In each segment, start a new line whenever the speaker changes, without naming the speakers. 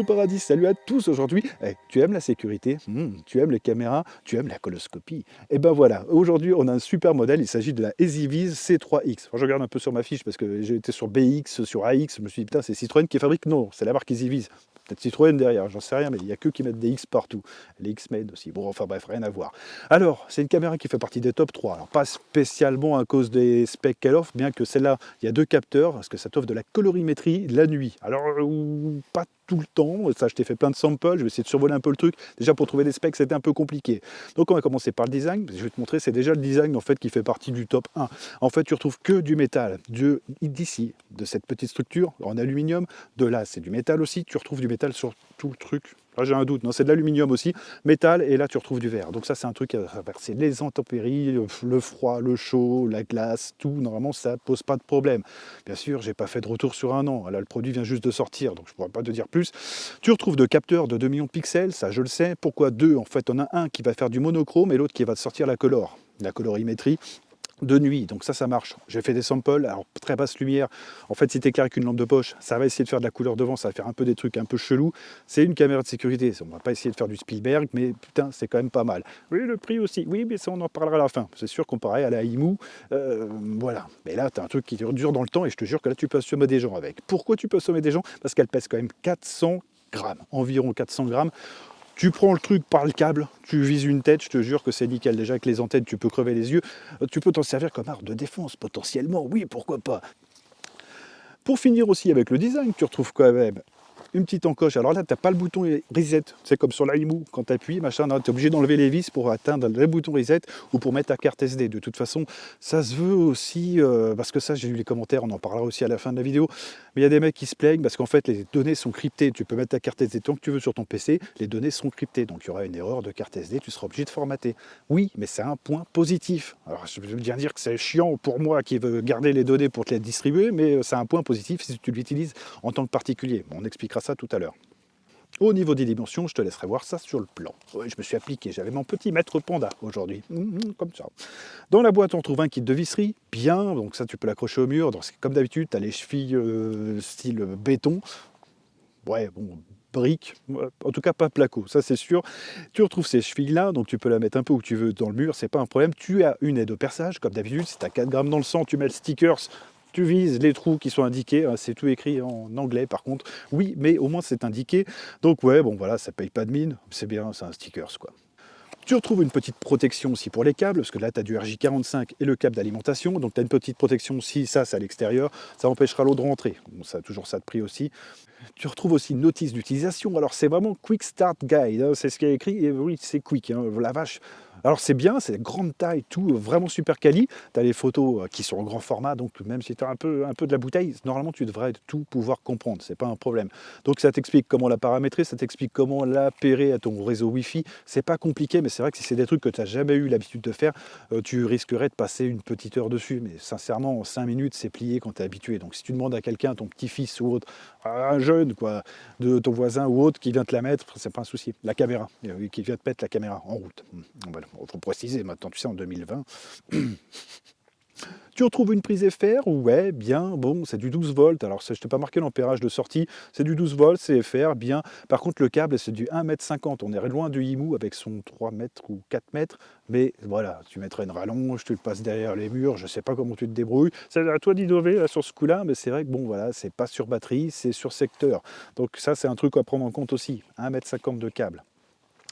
paradis, salut à tous aujourd'hui. Tu aimes la sécurité, tu aimes les caméras, tu aimes la coloscopie. Et ben voilà, aujourd'hui on a un super modèle, il s'agit de la EasyViz C3X. Enfin, je regarde un peu sur ma fiche parce que j'ai été sur BX, sur AX, je me suis dit putain c'est Citroën qui fabrique, non, c'est la marque EasyViz. Peut-être Citroën derrière, j'en sais rien, mais il n'y a que qui mettent des X partout. Les X-Med aussi, bon enfin bref, rien à voir. Alors, c'est une caméra qui fait partie des top 3. Alors pas spécialement à cause des specs qu'elle offre, bien que celle-là, il y a deux capteurs, parce que ça t'offre de la colorimétrie la nuit. Alors, pas tout le temps, ça je t'ai fait plein de samples, je vais essayer de survoler un peu le truc. Déjà pour trouver des specs c'était un peu compliqué. Donc on va commencer par le design, je vais te montrer, c'est déjà le design en fait qui fait partie du top 1. En fait tu retrouves que du métal, d'ici, de cette petite structure en aluminium, de là c'est du métal aussi, tu retrouves du métal sur tout le truc. Là j'ai un doute, non c'est de l'aluminium aussi, métal et là tu retrouves du verre. Donc ça c'est un truc à traverser les intempéries, le froid, le chaud, la glace, tout, normalement ça pose pas de problème. Bien sûr j'ai pas fait de retour sur un an, là le produit vient juste de sortir donc je pourrais pas te dire plus. Tu retrouves deux capteurs de 2 millions de pixels, ça je le sais. Pourquoi deux? En fait on a un qui va faire du monochrome et l'autre qui va te sortir la colorimétrie de nuit, donc ça marche. J'ai fait des samples, alors très basse lumière, en fait si tu éclaires avec une lampe de poche, ça va essayer de faire de la couleur devant, ça va faire un peu des trucs un peu chelous, c'est une caméra de sécurité, on va pas essayer de faire du Spielberg, mais putain c'est quand même pas mal. Oui le prix aussi, oui mais ça on en parlera à la fin, c'est sûr comparé à la IMU, voilà, mais là tu as un truc qui dure dans le temps et je te jure que là tu peux assommer des gens avec. Pourquoi tu peux assommer des gens? Parce qu'elle pèse quand même 400 grammes, environ 400 grammes. Tu prends le truc par le câble, tu vises une tête, je te jure que c'est nickel. Déjà avec les antennes, tu peux crever les yeux. Tu peux t'en servir comme arme de défense, potentiellement, oui, pourquoi pas. Pour finir aussi avec le design, tu retrouves quand même une petite encoche. Alors là, tu n'as pas le bouton reset. C'est comme sur l'IMU, quand tu appuies, machin, tu es obligé d'enlever les vis pour atteindre le bouton reset ou pour mettre ta carte SD. De toute façon, ça se veut aussi, parce que ça, j'ai lu les commentaires, on en parlera aussi à la fin de la vidéo, mais il y a des mecs qui se plaignent parce qu'en fait, les données sont cryptées. Tu peux mettre ta carte SD tant que tu veux sur ton PC, les données sont cryptées. Donc il y aura une erreur de carte SD, tu seras obligé de formater. Oui, mais c'est un point positif. Alors je veux bien dire que c'est chiant pour moi qui veux garder les données pour te les distribuer, mais c'est un point positif si tu l'utilises en tant que particulier. On expliquera ça tout à l'heure. Au niveau des dimensions, je te laisserai voir ça sur le plan. Ouais, je me suis appliqué, j'avais mon petit maître panda aujourd'hui, comme ça. Dans la boîte, on trouve un kit de visserie, bien, donc ça tu peux l'accrocher au mur. Donc, comme d'habitude, tu as les chevilles style béton. Ouais, bon, briques, en tout cas pas placo, ça c'est sûr. Tu retrouves ces chevilles-là, donc tu peux la mettre un peu où tu veux dans le mur, c'est pas un problème. Tu as une aide au perçage, comme d'habitude, si tu as 4 grammes dans le sang, tu mets le stickers, tu vises les trous qui sont indiqués, hein, c'est tout écrit en anglais par contre. Oui, mais au moins c'est indiqué. Donc ouais, bon voilà, ça paye pas de mine, c'est bien, c'est un stickers quoi. Tu retrouves une petite protection aussi pour les câbles, parce que là, tu as du RJ45 et le câble d'alimentation. Donc, tu as une petite protection aussi, ça, c'est à l'extérieur. Ça empêchera l'eau de rentrer. Bon, ça a toujours ça de prix aussi. Tu retrouves aussi une notice d'utilisation. Alors, c'est vraiment Quick Start Guide. Hein, c'est ce qui est écrit. Et oui, c'est quick. Hein, la vache. Alors, c'est bien, c'est grande taille, tout vraiment super quali. Tu as les photos qui sont en grand format. Donc, même si tu as un peu de la bouteille, normalement, tu devrais tout pouvoir comprendre. C'est pas un problème. Donc, ça t'explique comment la paramétrer. Ça t'explique comment l'appairer à ton réseau Wi-Fi. C'est pas compliqué, mais c'est vrai que si c'est des trucs que tu n'as jamais eu l'habitude de faire, tu risquerais de passer une petite heure dessus. Mais sincèrement, en 5 minutes, c'est plié quand tu es habitué. Donc, si tu demandes à quelqu'un, ton petit-fils ou autre, un jeune, quoi, de ton voisin ou autre qui vient te la mettre, c'est pas un souci. La caméra, qui vient te mettre la caméra en route. Voilà, faut préciser maintenant, tu sais, en 2020. Tu retrouves une prise FR, ouais, bien, bon, c'est du 12 volts. Alors, je t'ai pas marqué l'ampérage de sortie, c'est du 12 volts, c'est FR, bien. Par contre, le câble, c'est du 1,50 m. On est loin du IMU avec son 3 mètres ou 4 mètres. Mais voilà, tu mettrais une rallonge, tu le passes derrière les murs, je sais pas comment tu te débrouilles. C'est à toi d'innover sur ce coup-là, mais c'est vrai que bon, voilà, c'est pas sur batterie, c'est sur secteur. Donc, ça, c'est un truc à prendre en compte aussi. 1,50 m de câble.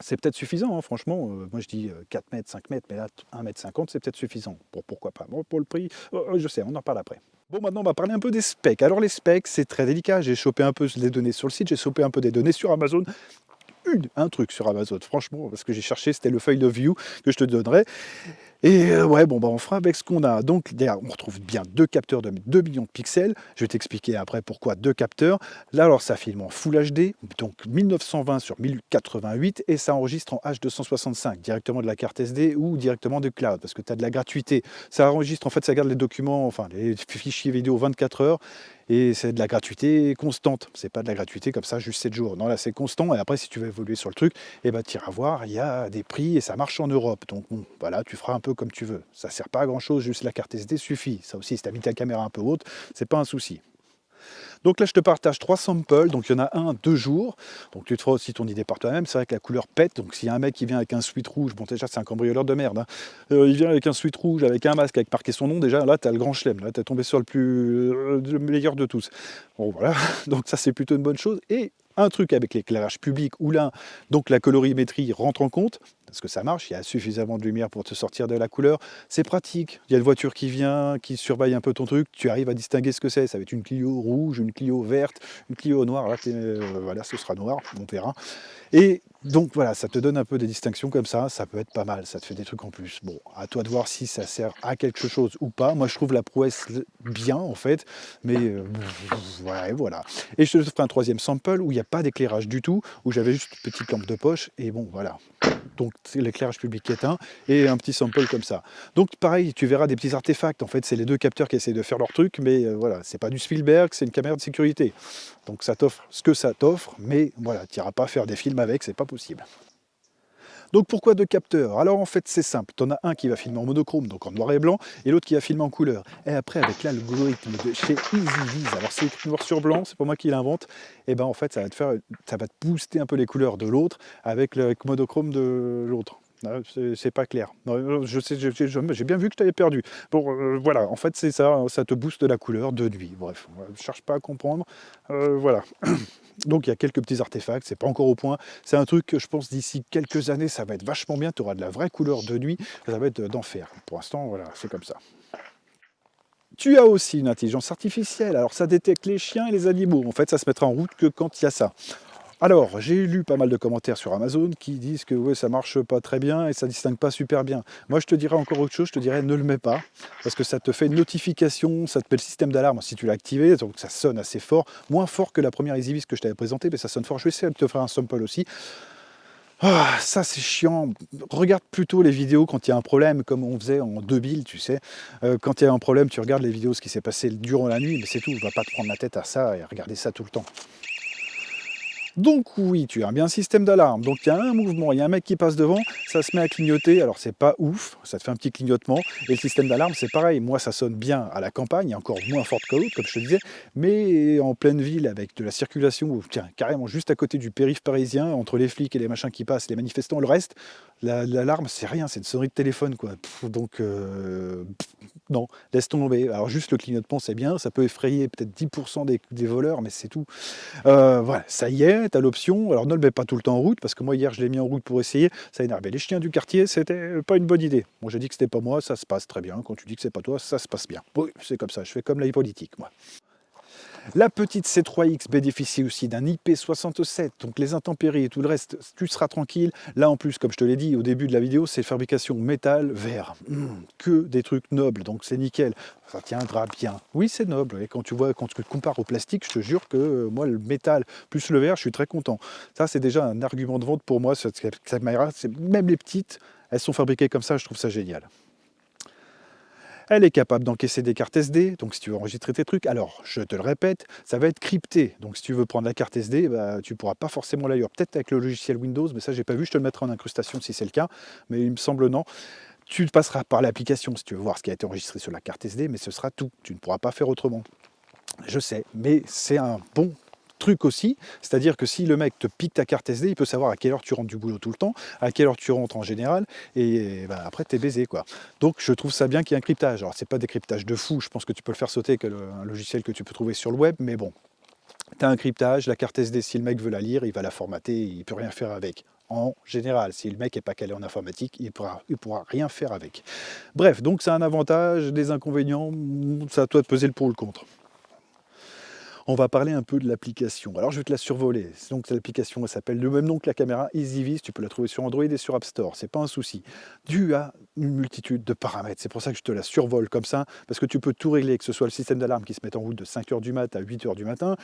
C'est peut-être suffisant, hein, franchement. Moi, je dis 4 mètres, 5 mètres, mais là, 1,50 m, c'est peut-être suffisant. Bon, pourquoi pas? Bon, pour le prix, je sais, on en parle après. Bon, maintenant, on va parler un peu des specs. Alors, les specs, c'est très délicat. J'ai chopé un peu des données sur le site, j'ai chopé un peu des données sur Amazon. Un truc sur Amazon, franchement, parce que j'ai cherché, c'était le file of view que je te donnerai. Et ouais, bon, bah, on fera avec ce qu'on a. Donc, derrière, on retrouve bien deux capteurs de 2 millions de pixels. Je vais t'expliquer après pourquoi deux capteurs. Là, alors, ça filme en Full HD, donc 1920 sur 1088, et ça enregistre en H265, directement de la carte SD ou directement de cloud, parce que tu as de la gratuité. Ça enregistre, en fait, ça garde les documents, enfin, les fichiers vidéo 24 heures, et c'est de la gratuité constante. C'est pas de la gratuité comme ça, juste 7 jours. Non, là, c'est constant, et après, si tu veux évoluer sur le truc, eh ben, tu iras voir, il y a des prix, et ça marche en Europe. Donc, bon, voilà, tu feras un peu comme tu veux. Ça sert pas à grand chose, juste la carte SD suffit. Ça aussi, si tu as mis ta caméra un peu haute, c'est pas un souci. Donc là, je te partage 3 samples. Donc il y en a un 2 jours. Donc tu te feras aussi ton idée par toi-même. C'est vrai que la couleur pète. Donc s'il y a un mec qui vient avec un sweat rouge, bon déjà c'est un cambrioleur de merde, hein. Il vient avec un sweat rouge, avec un masque, avec marqué son nom, déjà là t'as le grand chelem. Là t'es tombé sur le meilleur de tous. Bon voilà, donc ça c'est plutôt une bonne chose. Et un truc avec l'éclairage public où là, donc la colorimétrie rentre en compte, parce que ça marche, il y a suffisamment de lumière pour te sortir de la couleur, c'est pratique. Il y a une voiture qui vient, qui surveille un peu ton truc, tu arrives à distinguer ce que c'est. Ça va être une Clio rouge, une Clio verte, une Clio noire. Là, voilà, ce sera noir, on verra. Et donc voilà, ça te donne un peu des distinctions comme ça peut être pas mal, ça te fait des trucs en plus. Bon, à toi de voir si ça sert à quelque chose ou pas. Moi je trouve la prouesse bien en fait, mais ouais, voilà. Et je te ferai un troisième sample où il n'y a pas d'éclairage du tout, où j'avais juste une petite lampe de poche, et bon voilà. Donc l'éclairage public éteint, et un petit sample comme ça. Donc pareil, tu verras des petits artefacts, en fait c'est les deux capteurs qui essaient de faire leur truc, mais voilà, c'est pas du Spielberg, c'est une caméra de sécurité. Donc ça t'offre ce que ça t'offre, mais voilà, tu n'iras pas faire des films avec, c'est pas possible. Donc pourquoi deux capteurs? Alors en fait c'est simple, tu en as un qui va filmer en monochrome, donc en noir et blanc, et l'autre qui va filmer en couleur. Et après avec l'algorithme de chez EasyViz, alors c'est écrit noir sur blanc, c'est pas moi qui l'invente, et ben en fait ça va te booster un peu les couleurs de l'autre avec le monochrome de l'autre. C'est pas clair. Non, je sais, j'ai bien vu que je t'avais perdu. Bon, voilà, en fait c'est ça, ça te booste la couleur de nuit. Bref, je cherche pas à comprendre. Voilà. Donc il y a quelques petits artefacts, c'est pas encore au point. C'est un truc que je pense d'ici quelques années, ça va être vachement bien. Tu auras de la vraie couleur de nuit, ça va être d'enfer. Pour l'instant, voilà, c'est comme ça. Tu as aussi une intelligence artificielle. Alors ça détecte les chiens et les animaux. En fait, ça se mettra en route que quand il y a ça. Alors, j'ai lu pas mal de commentaires sur Amazon qui disent que ouais, ça marche pas très bien et ça distingue pas super bien. Moi, je te dirais encore autre chose, je te dirais ne le mets pas, parce que ça te fait une notification, ça te met le système d'alarme si tu l'as activé, donc ça sonne assez fort, moins fort que la première EasyViz que je t'avais présentée, mais ça sonne fort. Je vais essayer de te faire un sample aussi. Ah, ça c'est chiant. Regarde plutôt les vidéos quand il y a un problème, comme on faisait en 2000, tu sais. Quand il y a un problème, tu regardes les vidéos, ce qui s'est passé durant la nuit, mais c'est tout. Va pas te prendre la tête à ça et regarder ça tout le temps. Donc oui, tu as bien un système d'alarme. Donc il y a un mouvement, il y a un mec qui passe devant, ça se met à clignoter. Alors c'est pas ouf, ça te fait un petit clignotement. Et le système d'alarme, c'est pareil. Moi, ça sonne bien à la campagne, encore moins forte que l'autre, comme je te disais. Mais en pleine ville, avec de la circulation, ou tiens, carrément juste à côté du périph' parisien, entre les flics et les machins qui passent, les manifestants, le reste, l'alarme, c'est rien, c'est une sonnerie de téléphone, quoi. Donc non, laisse tomber. Alors juste le clignotement, c'est bien, ça peut effrayer peut-être 10% des voleurs, mais c'est tout. Voilà, ça y est, tu as l'option. Alors ne le mets pas tout le temps en route, parce que moi hier je l'ai mis en route pour essayer, ça énervait les chiens du quartier, c'était pas une bonne idée. Bon, j'ai dit que c'était pas moi, ça se passe très bien. Quand tu dis que c'est pas toi, ça se passe bien. Oui, c'est comme ça, je fais comme la politique, moi. La petite C3X bénéficie aussi d'un IP67, donc les intempéries et tout le reste, tu seras tranquille. Là en plus, comme je te l'ai dit au début de la vidéo, c'est fabrication métal, verre. Que des trucs nobles, donc c'est nickel. Ça tiendra bien. Oui, c'est noble. Et quand tu te compares au plastique, je te jure que moi, le métal plus le verre, je suis très content. Ça, c'est déjà un argument de vente pour moi. Cette caméra, même les petites, elles sont fabriquées comme ça, je trouve ça génial. Elle est capable d'encaisser des cartes SD, donc si tu veux enregistrer tes trucs, alors je te le répète, ça va être crypté. Donc si tu veux prendre la carte SD, bah, tu ne pourras pas forcément la lire. Peut-être avec le logiciel Windows, mais ça j'ai pas vu, je te le mettrai en incrustation si c'est le cas, mais il me semble non. Tu passeras par l'application si tu veux voir ce qui a été enregistré sur la carte SD, mais ce sera tout. Tu ne pourras pas faire autrement. Je sais, mais c'est un bon truc aussi, c'est-à-dire que si le mec te pique ta carte SD, il peut savoir à quelle heure tu rentres du boulot tout le temps, à quelle heure tu rentres en général, et bah, après t'es baisé quoi. Donc je trouve ça bien qu'il y ait un cryptage. Alors c'est pas des cryptages de fou, je pense que tu peux le faire sauter avec un logiciel que tu peux trouver sur le web, mais bon, tu as un cryptage, la carte SD, si le mec veut la lire, il va la formater, il peut rien faire avec. En général, si le mec n'est pas calé en informatique, il pourra rien faire avec. Bref, donc c'est un avantage, des inconvénients, c'est à toi de peser le pour ou le contre. On va parler un peu de l'application. Alors je vais te la survoler. Donc l'application, elle s'appelle le même nom que la caméra, EasyViz. Tu peux la trouver sur Android et sur App Store. C'est pas un souci. Dû à une multitude de paramètres. C'est pour ça que je te la survole comme ça, parce que tu peux tout régler, que ce soit le système d'alarme qui se met en route de 5h du mat à 8h du matin,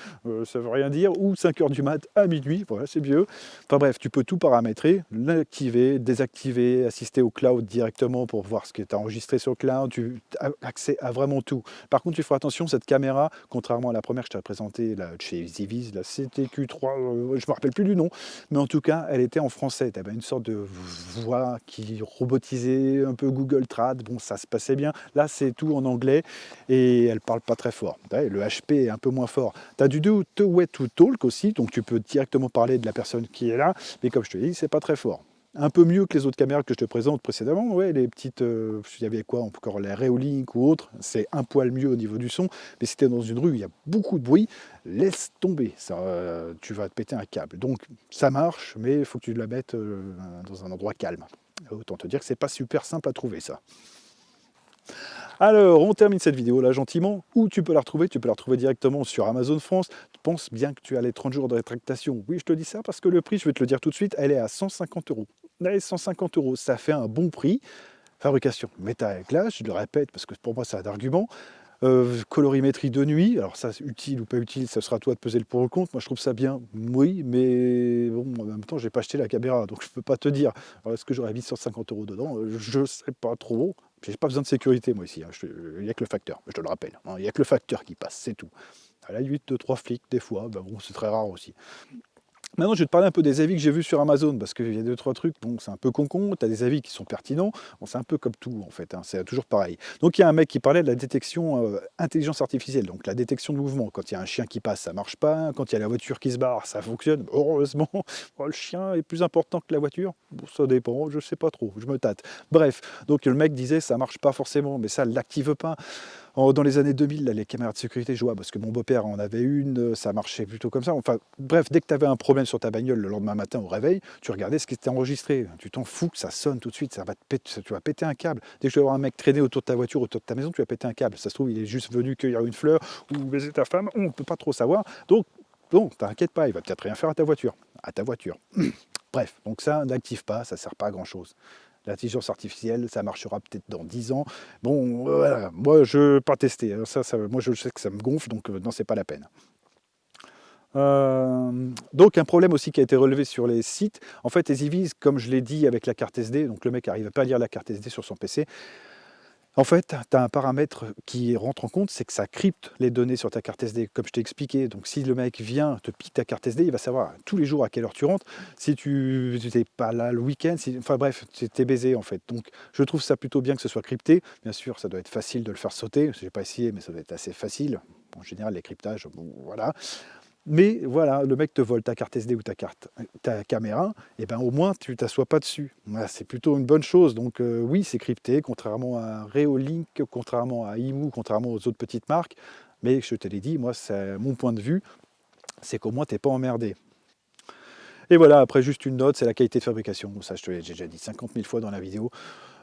ça veut rien dire, ou 5h du mat à minuit, voilà, c'est mieux. Enfin bref, tu peux tout paramétrer, l'activer, désactiver, assister au cloud directement pour voir ce que tu as enregistré sur le cloud, tu as accès à vraiment tout. Par contre, tu feras attention, cette caméra, contrairement à la première que je t'ai présentée là, chez EasyViz, la CTQ3, je ne me rappelle plus du nom, mais en tout cas, elle était en français. Tu avais une sorte de voix qui robotisait, un peu Google Trad, bon, ça se passait bien. Là, c'est tout en anglais et elle parle pas très fort. Ouais, le HP est un peu moins fort. Tu as du two-way to talk aussi, donc tu peux directement parler de la personne qui est là, mais comme je te dis, c'est pas très fort. Un peu mieux que les autres caméras que je te présente précédemment, ouais, les petites, il y avait quoi encore, les Reolink ou autres, c'est un poil mieux au niveau du son, mais si tu es dans une rue, il y a beaucoup de bruit, laisse tomber, ça, tu vas te péter un câble. Donc ça marche, mais il faut que tu la mettes dans un endroit calme. Autant te dire que c'est pas super simple à trouver ça. Alors, on termine cette vidéo là gentiment. Où tu peux la retrouver? Tu peux la retrouver directement sur Amazon France. Tu penses bien que tu as les 30 jours de rétractation? Oui, je te dis ça parce que le prix, je vais te le dire tout de suite, elle est à 150 euros. Allez, 150 euros, ça fait un bon prix. Fabrication métal-glace, je le répète parce que pour moi, ça a d'arguments. Colorimétrie de nuit, alors ça, utile ou pas utile, ça sera à toi de peser le pour ou le contre. Moi, je trouve ça bien, oui, mais bon, en même temps, j'ai pas acheté la caméra, donc je peux pas te dire. Alors, est-ce que j'aurais mis 150 euros dedans? Je sais pas trop. J'ai pas besoin de sécurité, moi, ici. Hein. Il n'y a que le facteur, je te le rappelle. Hein. Il n'y a que le facteur qui passe, c'est tout. À la limite, 2-3 flics, des fois, ben bon, c'est très rare aussi. Maintenant, je vais te parler un peu des avis que j'ai vus sur Amazon, parce qu'il y a 2-3 trucs, bon, c'est un peu con-con, tu as des avis qui sont pertinents, bon, c'est un peu comme tout, en fait, hein, c'est toujours pareil. Donc, il y a un mec qui parlait de la détection intelligence artificielle, donc la détection de mouvement. Quand il y a un chien qui passe, ça marche pas, quand il y a la voiture qui se barre, ça fonctionne, heureusement, le chien est plus important que la voiture, bon, ça dépend, je sais pas trop, je me tâte. Bref, donc le mec disait, ça marche pas forcément, mais ça l'active pas. Dans les années 2000, là, les caméras de sécurité, je vois, parce que mon beau-père en avait une, ça marchait plutôt comme ça. Enfin, bref, dès que tu avais un problème sur ta bagnole le lendemain matin au réveil, tu regardais ce qui était enregistré. Tu t'en fous que ça sonne tout de suite, ça va te péter, tu vas péter un câble. Dès que tu vas voir un mec traîner autour de ta voiture, autour de ta maison, tu vas péter un câble. Ça se trouve, il est juste venu cueillir une fleur ou baiser ta femme, on ne peut pas trop savoir. Donc, bon, t'inquiète pas, il va peut-être rien faire à ta voiture. À ta voiture. Bref, donc ça, n'active pas, ça ne sert pas à grand-chose. L'intelligence artificielle, ça marchera peut-être dans 10 ans. Bon, voilà, moi, je ne vais pas tester. Alors moi, je sais que ça me gonfle, donc non, c'est pas la peine. Donc, un problème aussi qui a été relevé sur les sites. En fait, les EVs, comme je l'ai dit avec la carte SD, donc le mec n'arrive pas à lire la carte SD sur son PC. En fait, tu as un paramètre qui rentre en compte, c'est que ça crypte les données sur ta carte SD, comme je t'ai expliqué. Donc, si le mec vient te pique ta carte SD, il va savoir tous les jours à quelle heure tu rentres. Si tu n'es pas là le week-end, enfin bref, t'es baisé en fait. Donc, je trouve ça plutôt bien que ce soit crypté. Bien sûr, ça doit être facile de le faire sauter. Je n'ai pas essayé, mais ça doit être assez facile. En général, les cryptages, bon, voilà. Mais voilà, le mec te vole ta carte SD ou ta caméra, et ben au moins tu t'assois pas dessus. Voilà, c'est plutôt une bonne chose. Donc oui, c'est crypté, contrairement à Reolink, contrairement à Imu, contrairement aux autres petites marques. Mais je te l'ai dit, moi, c'est mon point de vue, c'est qu'au moins t'es pas emmerdé. Et voilà, après juste une note, c'est la qualité de fabrication. Ça, je te l'ai déjà dit 50 000 fois dans la vidéo.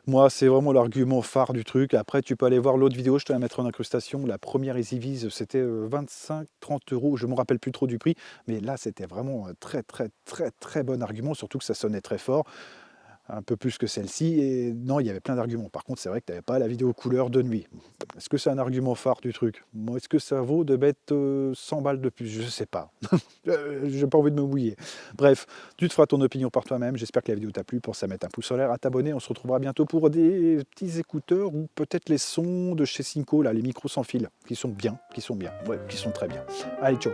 Moi, c'est vraiment l'argument phare du truc. Après, tu peux aller voir l'autre vidéo, je te la mettrai en incrustation. La première EasyViz, c'était 25-30 euros. Je ne me rappelle plus trop du prix. Mais là, c'était vraiment un très, très, très, très bon argument. Surtout que ça sonnait très fort. Un peu plus que celle-ci. Et non, il y avait plein d'arguments. Par contre, c'est vrai que tu n'avais pas la vidéo couleur de nuit. Est-ce que c'est un argument phare du truc? Moi, est-ce que ça vaut de mettre 100 balles de plus? Je ne sais pas. J'ai pas envie de me mouiller. Bref, tu te feras ton opinion par toi-même. J'espère que la vidéo t'a plu. Pense à mettre un pouce en l'air, à t'abonner. On se retrouvera bientôt pour des petits écouteurs ou peut-être les sons de chez Synco, là, les micros sans fil, qui sont bien, ouais, qui sont très bien. Allez, ciao.